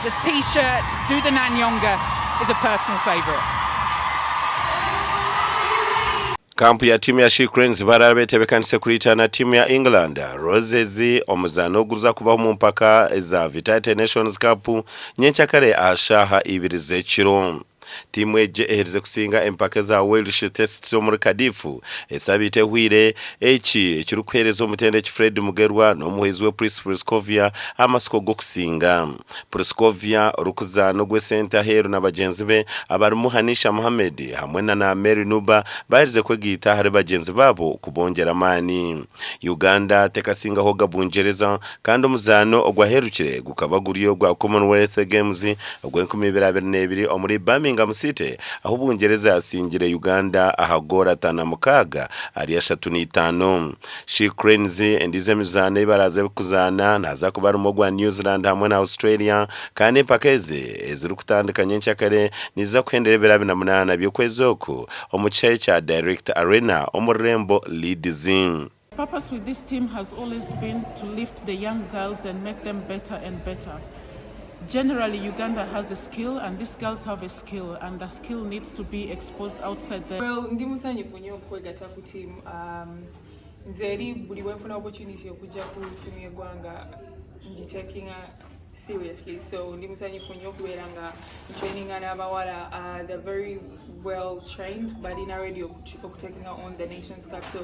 the t-shirt, do the Nanyonga is a personal favourite. Kampu ya timu ya She Cranes barara bekanise kulitana timu ya England Roses omuzano oguza kubaho mu mpaka za Vitality Nations Cup nyenchakare ashaha ibiri z'ekiro. Timu eje eherize kusinga empaka za Welsh Tests muri Kadifu esabite hwire ekirukwereza omutende Fred Mugerwa n'omuhezi we Priscovia amasiko go kusinga Priscovia rukuzano gwe center heru n'abagenzi be abarimu Hanisha Mohamed hamwe na Mary Nuba barize kwegita hari bagenzi babo kubongera mani. Uganda tekasinga hoga Bungyereza kandi omuzano ogwaherukire gukabaguriyo gwa Commonwealth Games ogwe2022 omuri Birmingham City aho Bungyereza yasingire Uganda ahagora tana mukaga ari 35. She Cranes endize mizane ibaraze kuzana naza kubara umugwa New Zealand hamwe na Australia kandi pakeze eziri kutandukanye ncyakare niza kwenderebera 28 byokwezoko omuchaye cha Direct Arena omurembo Leeds. The purpose with this team has always been to lift the young girls and make them better and better. Generally, Uganda has a skill, and these girls have a skill, and the skill needs to be exposed outside there. Well, ndi musanyifu nnyo okwegata ku team. Nze eri buli wenfuna opportunity okujja ku team y'eggwanga ngitaking seriously. So ndi musanyifu nnyo okubeera nga traininga n'abawala. They're very well trained, but in already taking on the Nations Cup. So